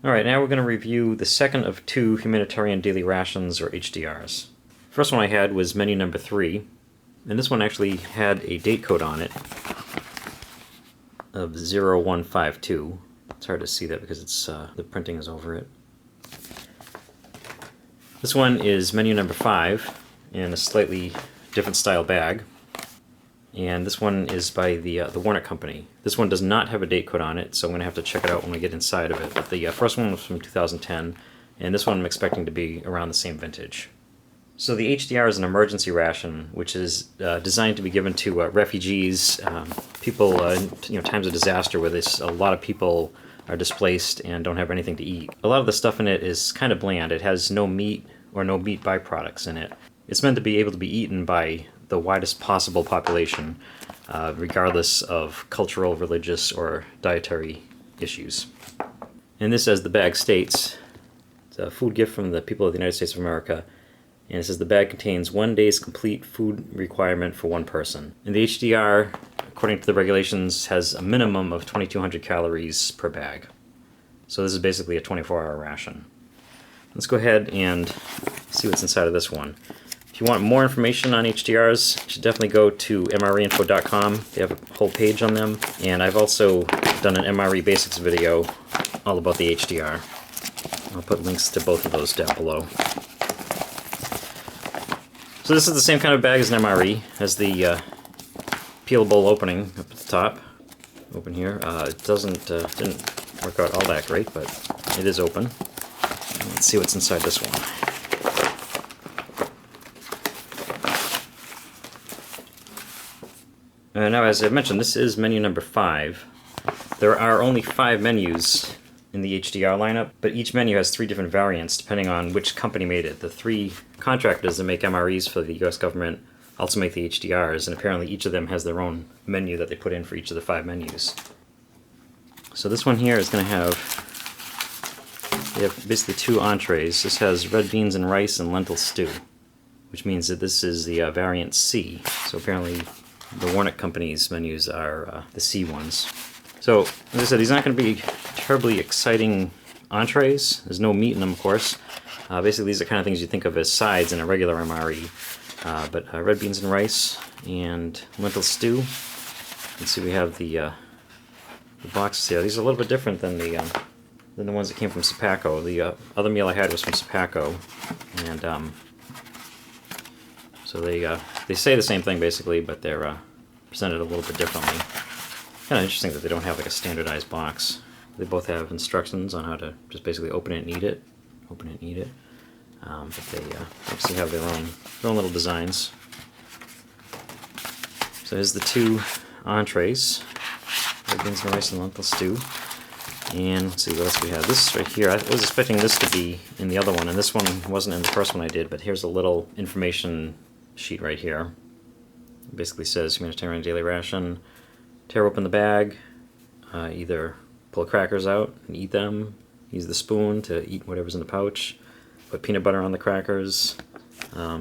Alright, now we're going to review the second of two Humanitarian Daily Rations, or HDRs. First one I had was menu number 3, and this one actually had a date code on it of 0152. It's hard to see that because it's the printing is over it. This one is menu number 5 in a slightly different style bag. And this one is by the Warner Company. This one does not have a date code on it, so I'm going to have to check it out when we get inside of it. But the first one was from 2010, and this one I'm expecting to be around the same vintage. So the HDR is an emergency ration, which is designed to be given to refugees, people in times of disaster where a lot of people are displaced and don't have anything to eat. A lot of the stuff in it is kind of bland. It has no meat or no meat byproducts in it. It's meant to be able to be eaten by the widest possible population, regardless of cultural, religious, or dietary issues. And this, as the bag states, it's a food gift from the people of the United States of America, and it says the bag contains 1 day's complete food requirement for one person. And the HDR, according to the regulations, has a minimum of 2,200 calories per bag. So this is basically a 24-hour ration. Let's go ahead and see what's inside of this one. If you want more information on HDRs, you should definitely go to MREinfo.com. They have a whole page on them. And I've also done an MRE Basics video all about the HDR. I'll put links to both of those down below. So this is the same kind of bag as an MRE, has the peelable opening up at the top. Open here. It didn't work out all that great, but it is open. Let's see what's inside this one. Now, as I mentioned, this is menu number 5. There are only 5 menus in the HDR lineup, but each menu has 3 different variants depending on which company made it. The 3 contractors that make MREs for the US government also make the HDRs, and apparently each of them has their own menu that they put in for each of the 5 menus. So this one here is going to they have basically 2 entrees. This has red beans and rice and lentil stew, which means that this is the variant C. So apparently the Warner Company's menus are the C ones. So, as I said, these aren't going to be terribly exciting entrees. There's no meat in them, of course. Basically, these are the kind of things you think of as sides in a regular MRE. But red beans and rice and lentil stew. You can see we have the boxes here. These are a little bit different than the ones that came from Sapaco. The other meal I had was from Sapaco, and so they say the same thing basically, but they're presented a little bit differently. Kind of interesting that they don't have like a standardized box. They both have instructions on how to just basically open it and eat it. Open it and eat it. But they obviously have their own little designs. So here's the 2 entrees. Red beans and rice and lentil stew. And let's see what else we have. This right here, I was expecting this to be in the other one, and this one wasn't in the first one I did, but here's a little information sheet right here. It basically says Humanitarian Daily Ration. Tear open the bag, either pull crackers out and eat them, use the spoon to eat whatever's in the pouch, put peanut butter on the crackers,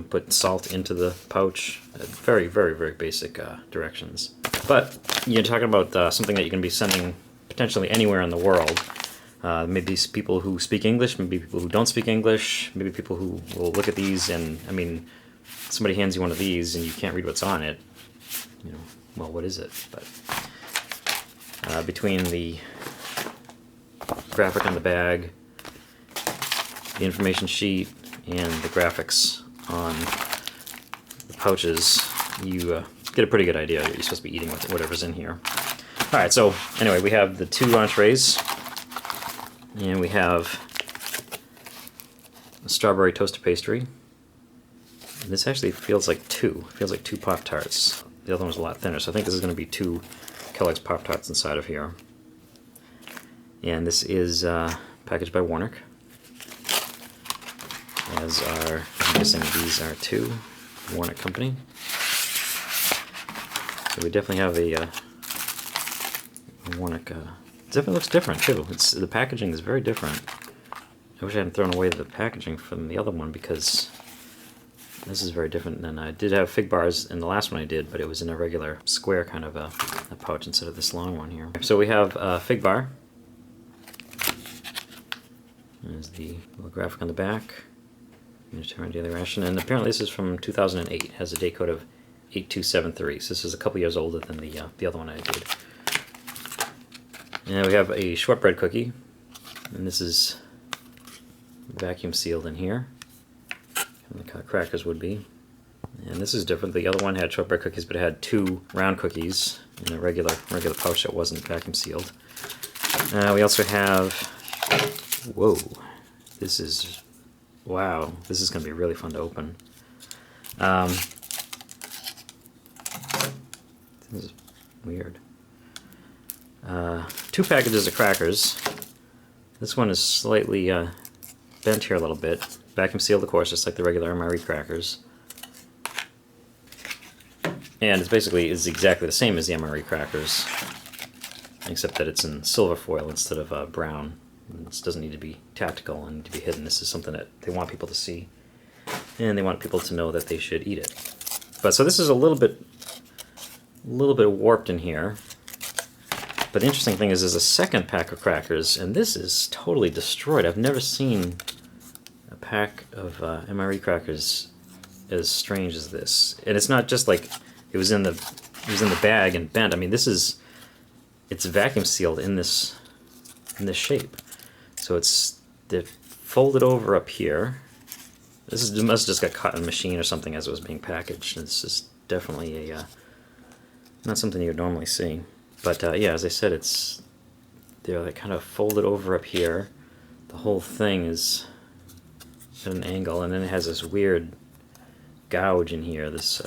put salt into the pouch. Very, very, very basic directions. But you're talking about something that you can be sending potentially anywhere in the world. Maybe people who speak English, maybe people who don't speak English, maybe people who will look at these and, I mean, somebody hands you one of these and you can't read what's on it. Well, what is it? But between the graphic on the bag, the information sheet, and the graphics on the pouches, you get a pretty good idea that you're supposed to be eating whatever's in here. Alright, so anyway, we have the 2 entrees, and we have a strawberry toaster pastry. And this actually feels like 2. It feels like 2 Pop-Tarts. The other one was a lot thinner, so I think this is going to be 2 Kellogg's Pop-Tarts inside of here. And this is packaged by Warner. As are, I'm guessing these are 2 Warner Company. So we definitely have a Warner. It definitely looks different too. The packaging is very different. I wish I hadn't thrown away the packaging from the other one because this is very different than I did have fig bars in the last one I did, but it was in a regular square kind of a pouch instead of this long one here. So we have a fig bar. There's the little graphic on the back. Humanitarian Daily Ration, and apparently this is from 2008. It has a date code of 8273, so this is a couple years older than the other one I did. And we have a shortbread cookie, and this is vacuum sealed in here, like how crackers would be. And this is different. The other one had shortbread cookies, but it had 2 round cookies in a regular pouch that wasn't vacuum sealed. We also have, whoa, this is, wow, this is going to be really fun to open. This is weird. 2 packages of crackers. This one is slightly bent here a little bit. Vacuum sealed, of course, just like the regular MRE crackers. And it's basically exactly the same as the MRE crackers, except that it's in silver foil instead of brown. This doesn't need to be tactical and to be hidden. This is something that they want people to see, and they want people to know that they should eat it. But so this is a little bit warped in here. But the interesting thing is there's a second pack of crackers, and this is totally destroyed. I've never seen a pack of MRE crackers as strange as this. And it's not just like it was in the bag and bent. I mean, it's vacuum sealed in this shape. So they're folded over up here. This must have just got caught in a machine or something as it was being packaged. This is definitely not something you would normally see. But yeah, as I said, they're like kind of folded over up here. The whole thing is at an angle, and then it has this weird gouge in here. This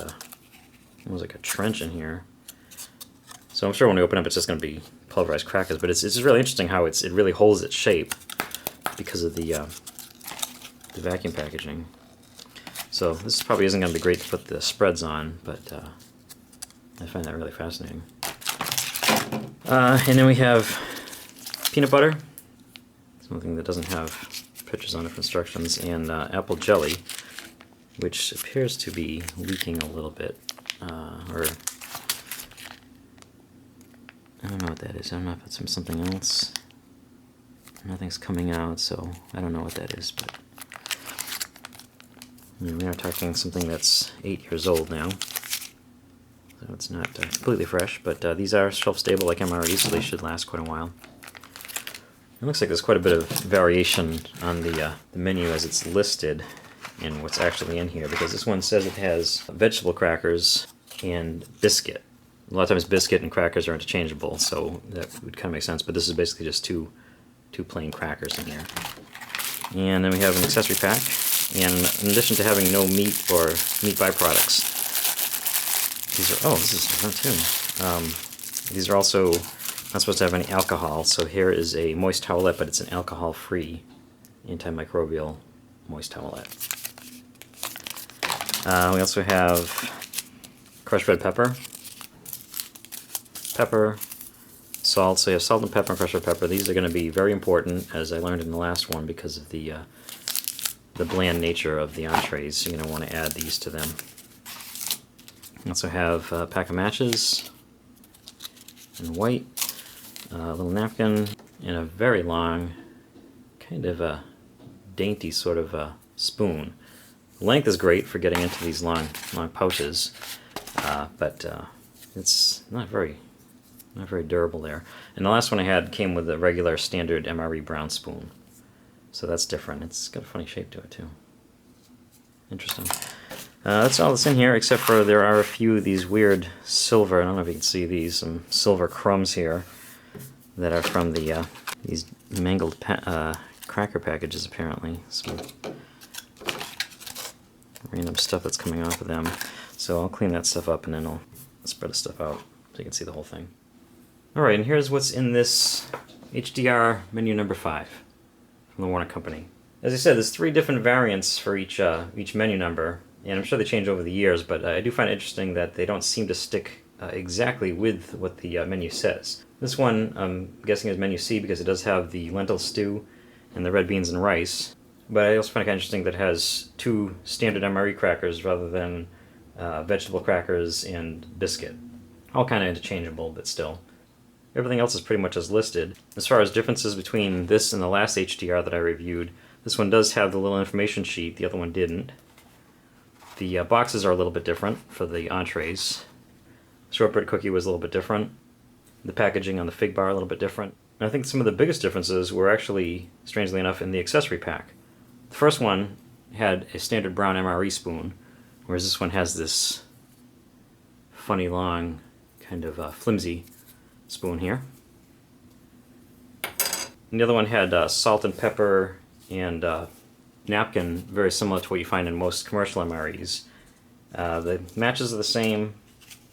almost like a trench in here. So I'm sure when we open up, it's just going to be pulverized crackers. But it's just really interesting how it really holds its shape because of the vacuum packaging. So this probably isn't going to be great to put the spreads on, but I find that really fascinating. And then we have peanut butter, something that doesn't have pictures on it for instructions, and apple jelly, which appears to be leaking a little bit, or I don't know what that is. I don't know if it's from something else. Nothing's coming out, so I don't know what that is, but we are talking something that's 8 years old now. So it's not completely fresh, but these are shelf-stable like MREs, so they should last quite a while. It looks like there's quite a bit of variation on the menu as it's listed and what's actually in here, because this one says it has vegetable crackers and biscuit. A lot of times biscuit and crackers are interchangeable, so that would kind of make sense, but this is basically just two plain crackers in here. And then we have an accessory pack, and in addition to having no meat or meat byproducts, these are, this is different too. These are also not supposed to have any alcohol, so here is a moist towelette, but it's an alcohol-free antimicrobial moist towelette. We also have crushed red pepper, salt. So you have salt and pepper and crushed red pepper. These are going to be very important, as I learned in the last one, because of the bland nature of the entrees. So you're going to want to add these to them. We also have a pack of matches in white, a little napkin, and a very long, kind of a dainty sort of a spoon. The length is great for getting into these long pouches, but it's not very durable there. And the last one I had came with a regular standard MRE brown spoon, so that's different. It's got a funny shape to it too. Interesting. That's all that's in here, except for there are a few of these weird silver, I don't know if you can see these, some silver crumbs here that are from these mangled cracker packages, apparently. Some random stuff that's coming off of them. So I'll clean that stuff up and then I'll spread the stuff out so you can see the whole thing. Alright, and here's what's in this HDR Menu No. 5 from the Warner Company. As I said, there's 3 different variants for each menu number, and I'm sure they change over the years, but I do find it interesting that they don't seem to stick exactly with what the menu says. This one, I'm guessing, is menu C because it does have the lentil stew and the red beans and rice, but I also find it kind of interesting that it has 2 standard MRE crackers rather than vegetable crackers and biscuit. All kind of interchangeable, but still. Everything else is pretty much as listed. As far as differences between this and the last HDR that I reviewed, this one does have the little information sheet, the other one didn't. The boxes are a little bit different for the entrees. Shortbread cookie was a little bit different. The packaging on the fig bar a little bit different. And I think some of the biggest differences were actually, strangely enough, in the accessory pack. The first one had a standard brown MRE spoon, whereas this one has this funny long, kind of flimsy spoon here. And the other one had salt and pepper and napkin, very similar to what you find in most commercial MREs. The matches are the same.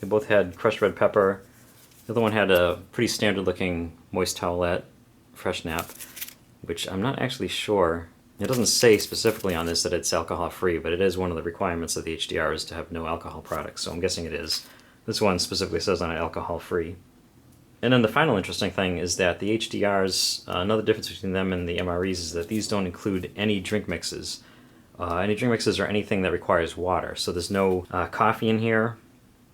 They both had crushed red pepper. The other one had a pretty standard looking moist towelette, fresh nap, which I'm not actually sure. It doesn't say specifically on this that it's alcohol free, but it is one of the requirements of the HDRs to have no alcohol products, so I'm guessing it is. This one specifically says on it alcohol free. And then the final interesting thing is that the HDRs, another difference between them and the MREs is that these don't include any drink mixes. Any drink mixes are anything that requires water. So there's no coffee in here,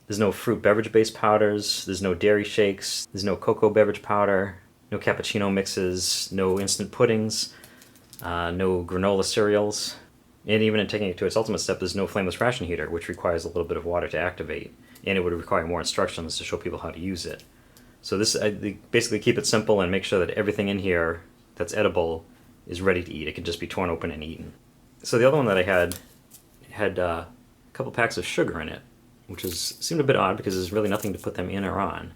there's no fruit beverage based powders, there's no dairy shakes, there's no cocoa beverage powder, no cappuccino mixes, no instant puddings, no granola cereals. And even in taking it to its ultimate step, there's no flameless ration heater, which requires a little bit of water to activate. And it would require more instructions to show people how to use it. So this, they basically keep it simple and make sure that everything in here that's edible is ready to eat. It can just be torn open and eaten. So the other one that I had a couple packs of sugar in it, which seemed a bit odd because there's really nothing to put them in or on.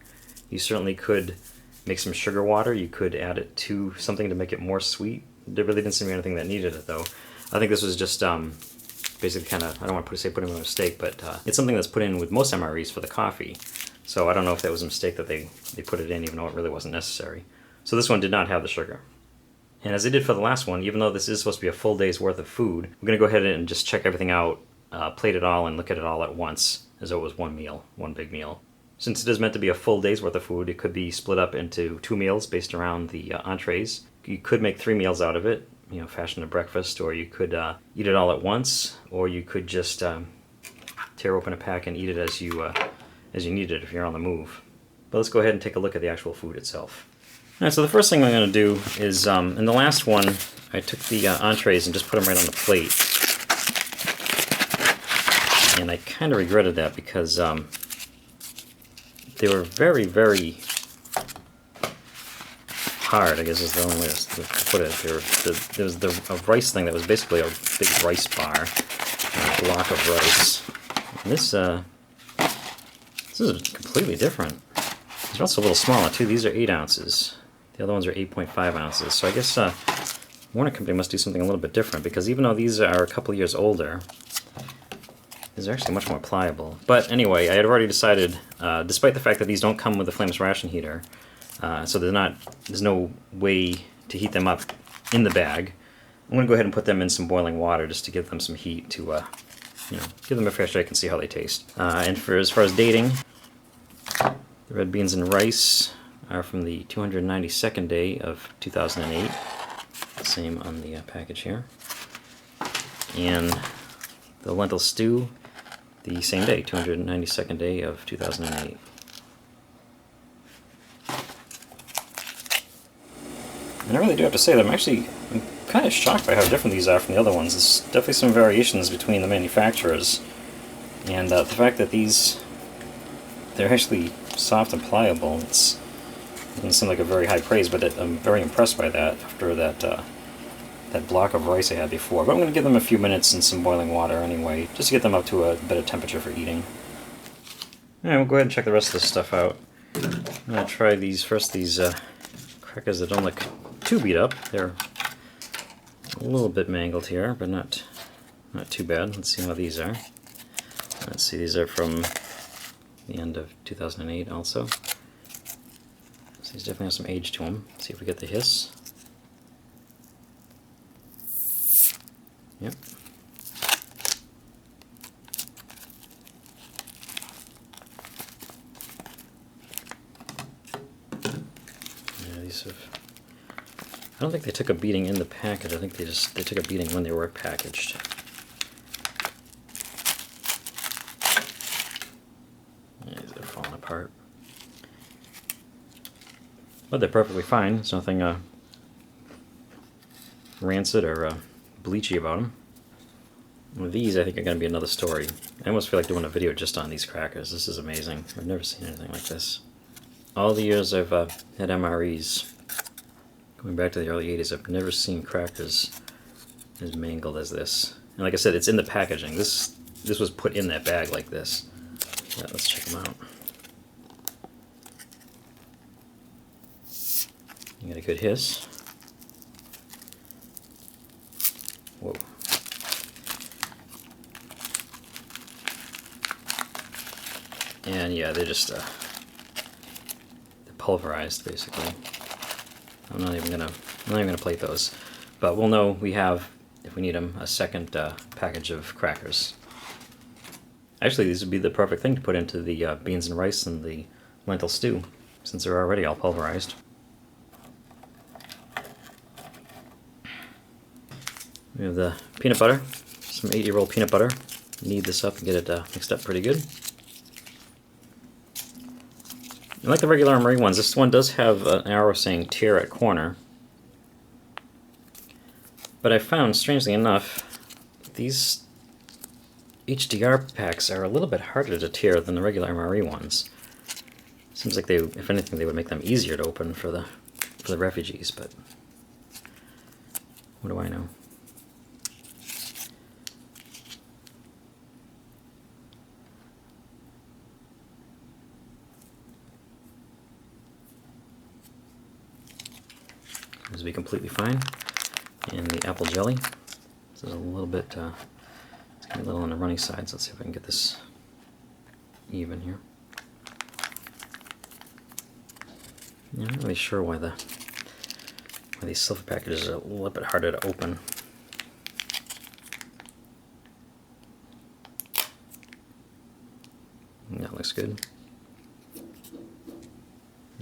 You certainly could make some sugar water. You could add it to something to make it more sweet. There really didn't seem to be anything that needed it, though. I think this was just basically kind of, I don't want to say put in a mistake, but it's something that's put in with most MREs for the coffee. So I don't know if that was a mistake that they put it in even though it really wasn't necessary. So this one did not have the sugar. And as I did for the last one, even though this is supposed to be a full day's worth of food, we're going to go ahead and just check everything out, plate it all, and look at it all at once, as though it was one meal, one big meal. Since it is meant to be a full day's worth of food, it could be split up into 2 meals based around the entrees. You could make 3 meals out of it, you know, fashion a breakfast, or you could eat it all at once, or you could just tear open a pack and eat it as you need it if you're on the move. But let's go ahead and take a look at the actual food itself. Alright, so the first thing I'm going to do is, in the last one, I took the entrees and just put them right on the plate. And I kind of regretted that because they were very, very hard, I guess is the only way to put it. There was a rice thing that was basically a big rice bar, a block of rice. And this is completely different. These are also a little smaller too. These are 8 ounces. The other ones are 8.5 ounces. So I guess Warner Company must do something a little bit different because even though these are a couple years older, these are actually much more pliable. But anyway, I had already decided, despite the fact that these don't come with a flameless ration heater, so there's no way to heat them up in the bag, I'm going to go ahead and put them in some boiling water just to give them some heat to, give them a fair shake and see how they taste. And as far as dating, the red beans and rice are from the 292nd day of 2008. Same on the package here. And the lentil stew, the same day, 292nd day of 2008. And I really do have to say that I'm kind of shocked by how different these are from the other ones. There's definitely some variations between the manufacturers. And the fact that they're actually soft and pliable, it doesn't seem like a very high praise, but I'm very impressed by that after that block of rice I had before. But I'm going to give them a few minutes in some boiling water anyway, just to get them up to a better temperature for eating. Alright, we'll go ahead and check the rest of this stuff out. I'm going to try these crackers that don't look too beat up. They're a little bit mangled here, but not too bad. Let's see how these are. Let's see, these are from the end of 2008 also. So these definitely have some age to them. Let's see if we get the hiss. Yep. Yeah, these have... I don't think they took a beating in the package. I think they took a beating when they were packaged. Yeah, these are falling apart. But they're perfectly fine. There's nothing rancid or bleachy about them. With these, I think are going to be another story. I almost feel like doing a video just on these crackers. This is amazing. I've never seen anything like this. All the years I've had MREs, going back to the early 80s, I've never seen crackers as mangled as this. And like I said, it's in the packaging. This was put in that bag like this. Yeah, let's check them out. You got a good hiss. Whoa. And yeah, they're just they're pulverized basically. I'm not even gonna plate those, but we'll know we have, if we need them, a second package of crackers. Actually, these would be the perfect thing to put into the beans and rice and the lentil stew, since they're already all pulverized. We have the peanut butter, some 8-year-old peanut butter. Knead this up and get it mixed up pretty good. And like the regular MRE ones, this one does have an arrow saying tear at corner. But I found, strangely enough, these HDR packs are a little bit harder to tear than the regular MRE ones. Seems like they, if anything, they would make them easier to open for the refugees, but what do I know? Seems to be completely fine. And the apple jelly. This is a little bit, it's going to be a little on the runny side, so let's see if I can get this even here. I'm not really sure why these silver packages are a little bit harder to open. That looks good.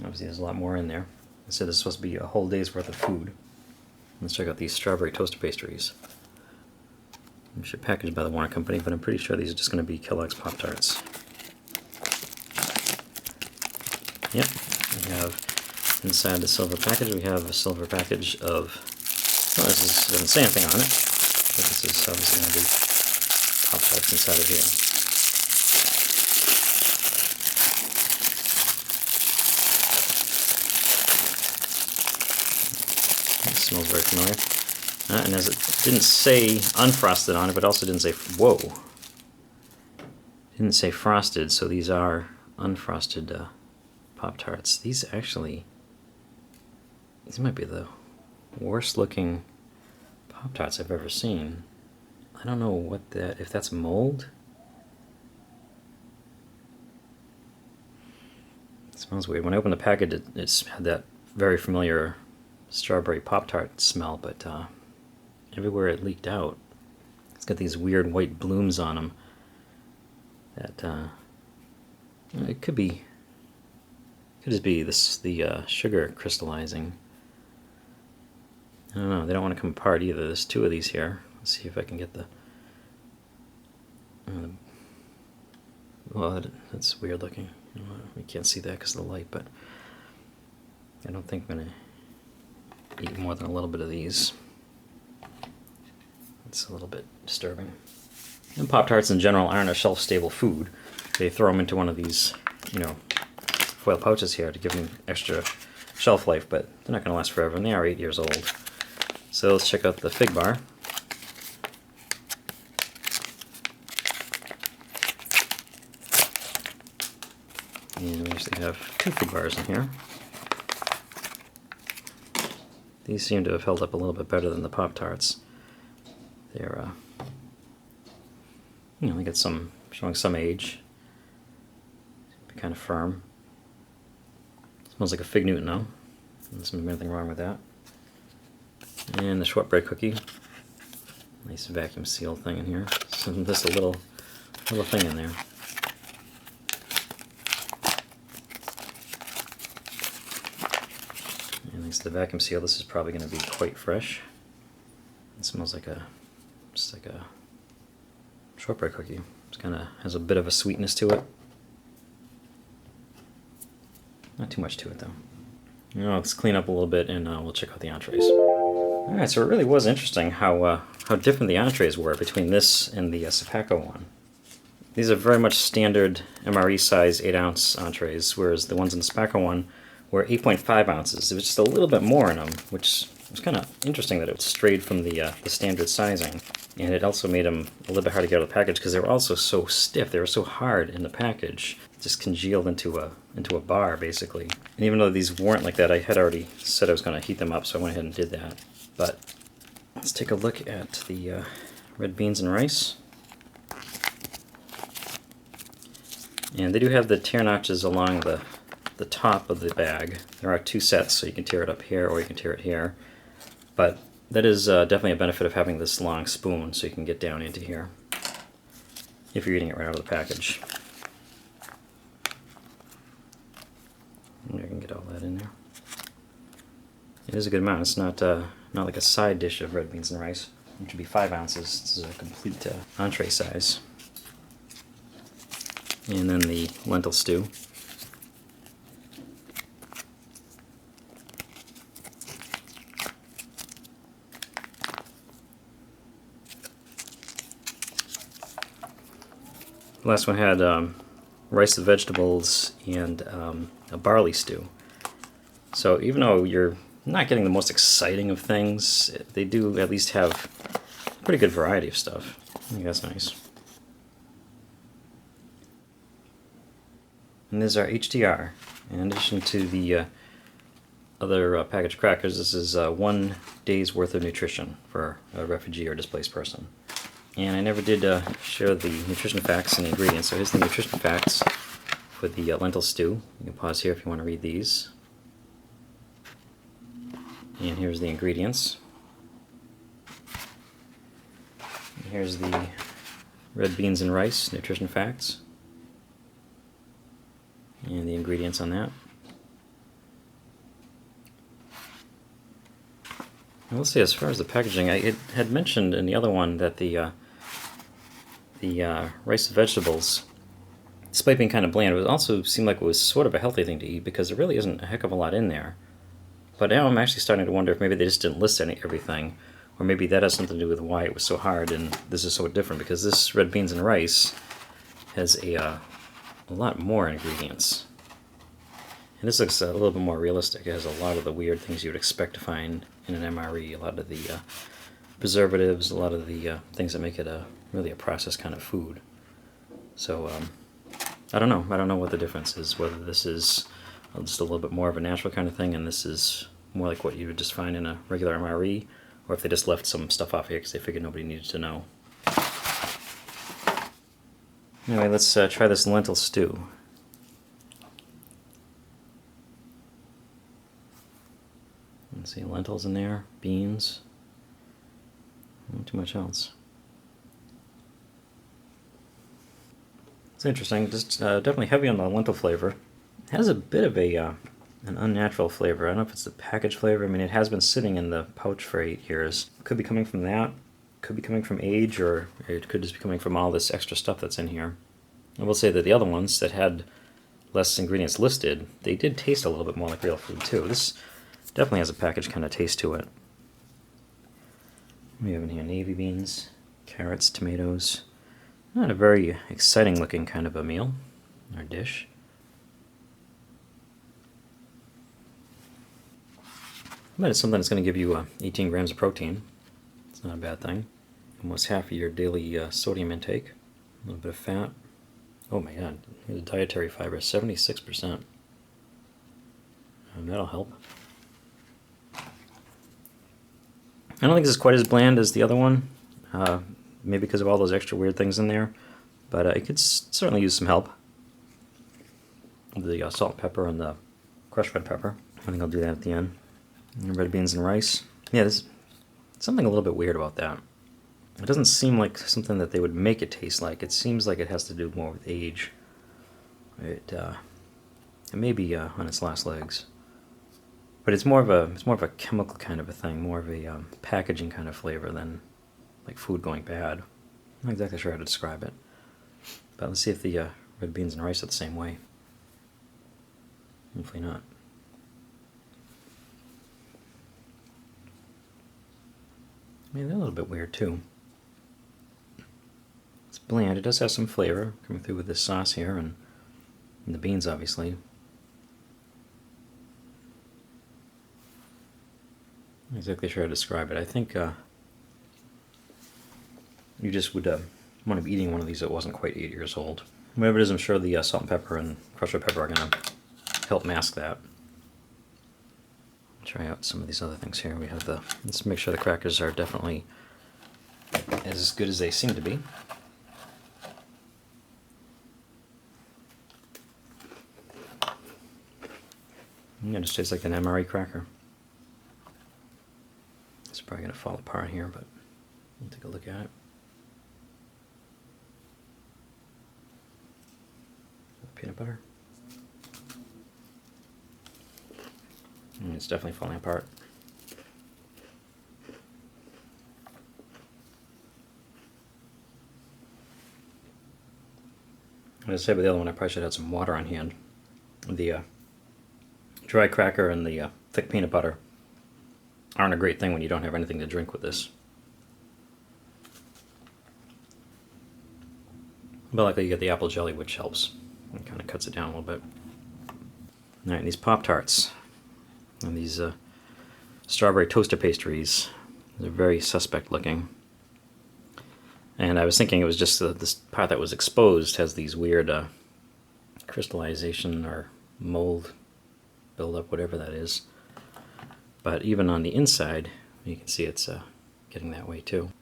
Obviously there's a lot more in there. I said this is supposed to be a whole day's worth of food. Let's check out these strawberry toaster pastries. I'm sure packaged by the Warner Company, but I'm pretty sure these are just going to be Kellogg's Pop-Tarts. Yep, we have inside the silver package, we have a silver package of, well, this doesn't say anything on it, but this is obviously going to be Pop-Tarts inside of here. Smells very familiar. And as it didn't say unfrosted on it, but also didn't say, whoa. Didn't say frosted, so these are unfrosted Pop-Tarts. These might be the worst looking Pop-Tarts I've ever seen. I don't know if that's mold. It smells weird. When I opened the package, it's had that very familiar strawberry Pop-Tart smell, but everywhere it leaked out, it's got these weird white blooms on them that it could just be the sugar crystallizing. I don't know, they don't want to come apart either. There's two of these here. Let's see if I can get well, that's weird looking. We can't see that because of the light, but I don't think I'm going to eat more than a little bit of these. It's a little bit disturbing. And Pop-Tarts in general aren't a shelf-stable food. They throw them into one of these, foil pouches here to give them extra shelf life, but they're not going to last forever, and they are 8 years old. So let's check out the fig bar. And we actually have 2 fig bars in here. These seem to have held up a little bit better than the Pop-Tarts. They're, they got showing some age. Kind of firm. Smells like a fig Newton though. There's nothing wrong with that. And the shortbread cookie. Nice vacuum seal thing in here. So just a little thing in there. And thanks to the vacuum seal, this is probably going to be quite fresh. It smells like just like a shortbread cookie. It kind of has a bit of a sweetness to it. Not too much to it though. Now let's clean up a little bit and we'll check out the entrees. Alright, so it really was interesting how different the entrees were between this and the Sepaco one. These are very much standard MRE size 8-ounce entrees, whereas the ones in the Sepaco one were 8.5 ounces. There was just a little bit more in them, which was kind of interesting that it strayed from the standard sizing. And it also made them a little bit hard to get out of the package because they were also so stiff. They were so hard in the package. Just congealed into a bar, basically. And even though these weren't like that, I had already said I was going to heat them up, so I went ahead and did that. But let's take a look at the red beans and rice. And they do have the tear notches along the top of the bag. There are 2 sets, so you can tear it up here or you can tear it here. But that is definitely a benefit of having this long spoon, so you can get down into here if you're eating it right out of the package. I can get all that in there. It is a good amount. It's not like a side dish of red beans and rice, which would be 5 ounces. This is a complete entree size. And then the lentil stew. The last one had rice with vegetables and a barley stew. So even though you're not getting the most exciting of things, they do at least have a pretty good variety of stuff. I think that's nice. And this is our HDR. In addition to the other packaged crackers, this is 1 day's worth of nutrition for a refugee or displaced person. And I never did share the nutrition facts and the ingredients, so here's the nutrition facts for the lentil stew. You can pause here if you want to read these. And here's the ingredients. And here's the red beans and rice nutrition facts. And the ingredients on that. I will say, as far as the packaging, it had mentioned in the other one that the rice and vegetables, despite being kind of bland, it also seemed like it was sort of a healthy thing to eat because there really isn't a heck of a lot in there. But now I'm actually starting to wonder if maybe they just didn't list everything, or maybe that has something to do with why it was so hard and this is so different, because this red beans and rice has a lot more ingredients. And this looks a little bit more realistic. It has a lot of the weird things you would expect to find in an MRE, a lot of the preservatives, a lot of the things that make it really a processed kind of food. So I don't know. I don't know what the difference is, whether this is just a little bit more of a natural kind of thing and this is more like what you would just find in a regular MRE, or if they just left some stuff off here because they figured nobody needed to know. Anyway, let's try this lentil stew. Let's see, lentils in there, beans, not too much else. It's interesting, just definitely heavy on the lentil flavor. It has a bit of an unnatural flavor. I don't know if it's the package flavor. I mean, it has been sitting in the pouch for 8 years. Could be coming from that, could be coming from age, or it could just be coming from all this extra stuff that's in here. I will say that the other ones that had less ingredients listed, they did taste a little bit more like real food too. This definitely has a package kind of taste to it. We have in here navy beans, carrots, tomatoes. Not a very exciting looking kind of a meal or dish. But it's something that's going to give you 18 grams of protein. It's not a bad thing. Almost half of your daily sodium intake. A little bit of fat. Oh my god, the dietary fiber is 76%. And that'll help. I don't think this is quite as bland as the other one, maybe because of all those extra weird things in there, but it could certainly use some help. The salt and pepper and the crushed red pepper. I think I'll do that at the end. And red beans and rice. Yeah, there's something a little bit weird about that. It doesn't seem like something that they would make it taste like. It seems like it has to do more with age. It may be on its last legs. But it's more of a chemical kind of a thing, more of a packaging kind of flavor than like food going bad. I'm not exactly sure how to describe it. But let's see if the red beans and rice are the same way. Hopefully not. Yeah, they're a little bit weird too. It's bland. It does have some flavor coming through with this sauce here and the beans, obviously. I'm not exactly sure how to describe it. I think you just would want to be eating one of these that wasn't quite 8 years old. Whatever it is, I'm sure the salt and pepper and crushed red pepper are going to help mask that. Try out some of these other things here. We have let's make sure the crackers are definitely as good as they seem to be. It just tastes like an MRE cracker. It's probably going to fall apart here, but we'll take a look at it. Peanut butter. And it's definitely falling apart. As I said with the other one, I probably should have had some water on hand. The dry cracker and the thick peanut butter aren't a great thing when you don't have anything to drink with this. But luckily you get the apple jelly, which helps. It kind of cuts it down a little bit. Alright, and these Pop-Tarts and these strawberry toaster pastries. They're very suspect looking. And I was thinking it was just this part that was exposed has these weird crystallization or mold buildup, whatever that is. But even on the inside, you can see it's getting that way too.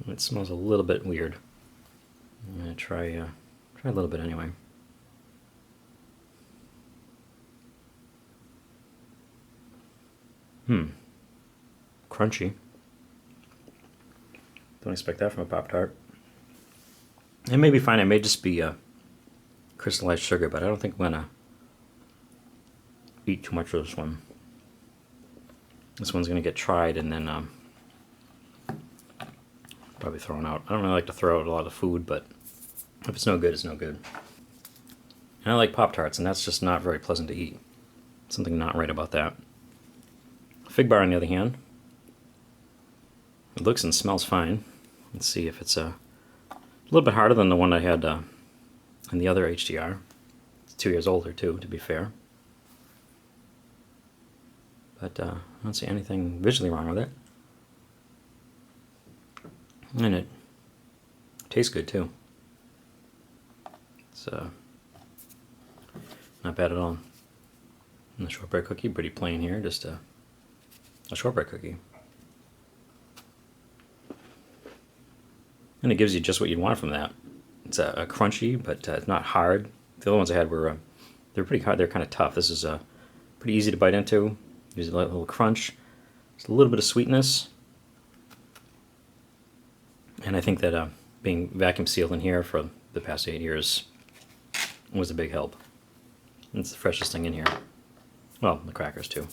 It smells a little bit weird. I'm going to try a little bit anyway. Crunchy. Don't expect that from a Pop-Tart. It may be fine. It may just be crystallized sugar, but I don't think I'm going to eat too much of this one. This one's going to get tried and then probably thrown out. I don't really like to throw out a lot of food, but if it's no good, it's no good. And I like Pop-Tarts, and that's just not very pleasant to eat. Something not right about that. Fig bar, on the other hand, it looks and smells fine. Let's see if it's a little bit harder than the one I had in the other HDR. It's 2 years older too, to be fair. But I don't see anything visually wrong with it. And it tastes good too. It's not bad at all. And the shortbread cookie, pretty plain here, just a shortbread cookie. And it gives you just what you want from that. It's a crunchy, but it's not hard. The other ones I had were they're pretty hard. They're kind of tough. This is pretty easy to bite into. There's a little crunch. Just a little bit of sweetness. And I think that being vacuum sealed in here for the past 8 years was a big help. It's the freshest thing in here. Well, the crackers too.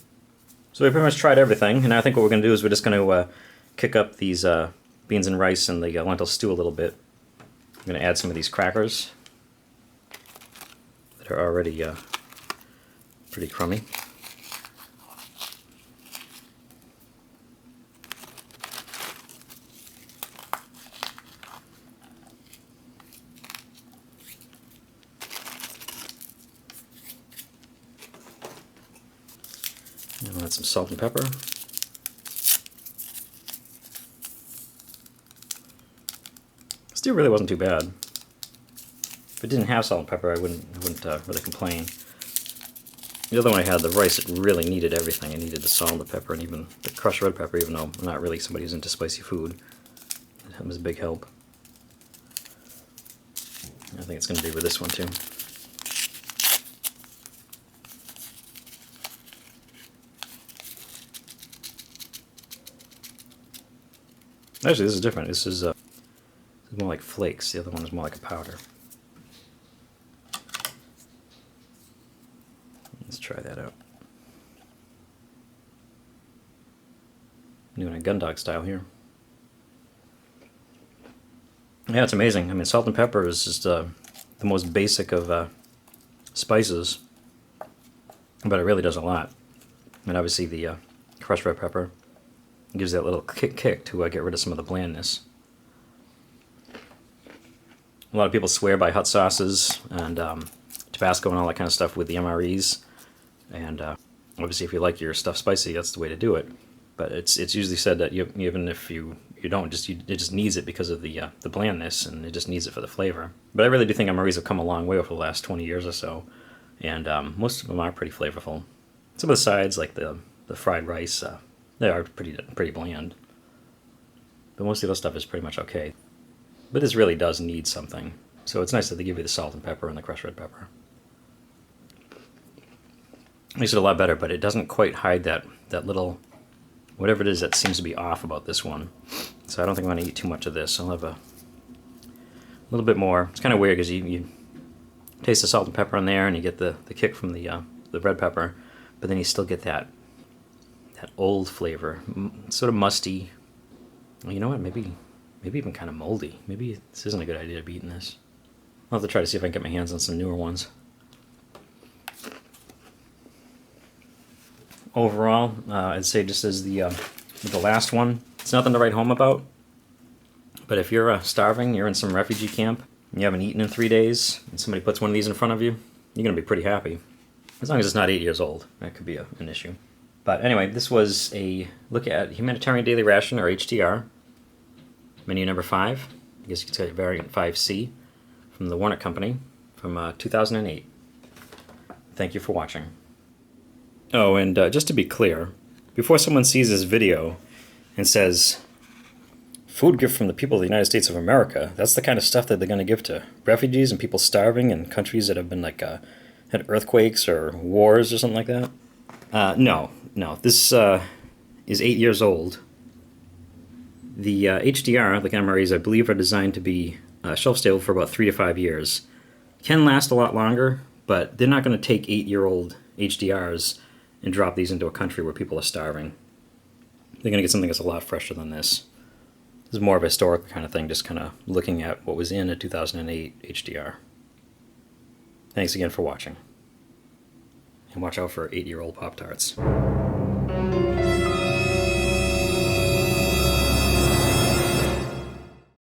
So we pretty much tried everything, and I think what we're going to do is we're just going to kick up these beans and rice and the lentil stew a little bit. I'm going to add some of these crackers that are already pretty crummy. And we'll add some salt and pepper. Stew really wasn't too bad. If it didn't have salt and pepper, I wouldn't really complain. The other one I had, the rice, it really needed everything. It needed the salt, the pepper, and even the crushed red pepper, even though I'm not really somebody who's into spicy food. It was a big help. I think it's going to be with this one too. Actually, this is different. This is more like flakes. The other one is more like a powder. Let's try that out. I'm doing a gun dog style here. Yeah, it's amazing. I mean, salt and pepper is just the most basic of spices, but it really does a lot. And obviously the crushed red pepper. It gives that little kick to get rid of some of the blandness. A lot of people swear by hot sauces and Tabasco and all that kind of stuff with the MREs. And obviously if you like your stuff spicy, that's the way to do it. But it's usually said that even if you don't, it just needs it because of the blandness, and it just needs it for the flavor. But I really do think MREs have come a long way over the last 20 years or so. And most of them are pretty flavorful. Some of the sides, like the fried rice, they are pretty bland. But most of the other stuff is pretty much okay. But this really does need something. So it's nice that they give you the salt and pepper and the crushed red pepper. Makes it a lot better, but it doesn't quite hide that little, whatever it is that seems to be off about this one. So I don't think I'm going to eat too much of this. I'll have a little bit more. It's kind of weird because you taste the salt and pepper in there, and you get the kick from the red pepper, but then you still get that old flavor, sort of musty. Well, you know what? Maybe even kind of moldy. Maybe this isn't a good idea to be eating this. I'll have to try to see if I can get my hands on some newer ones. Overall, I'd say just as the last one, it's nothing to write home about. But if you're starving, you're in some refugee camp, and you haven't eaten in 3 days, and somebody puts one of these in front of you, you're going to be pretty happy. As long as it's not 8 years old. That could be an issue. But anyway, this was a look at Humanitarian Daily Ration, or HDR. Menu number 5. I guess you could say variant 5C from the Warnock Company from 2008. Thank you for watching. Oh, and just to be clear, before someone sees this video and says, food gift from the people of the United States of America, that's the kind of stuff that they're going to give to refugees and people starving in countries that have been like had earthquakes or wars or something like that. No. This is 8 years old. The HDR, like MREs, I believe are designed to be shelf stable for about 3 to 5 years. Can last a lot longer, but they're not going to take 8-year-old HDRs and drop these into a country where people are starving. They're going to get something that's a lot fresher than this. This is more of a historical kind of thing, just kind of looking at what was in a 2008 HDR. Thanks again for watching. And watch out for 8-year-old Pop-Tarts.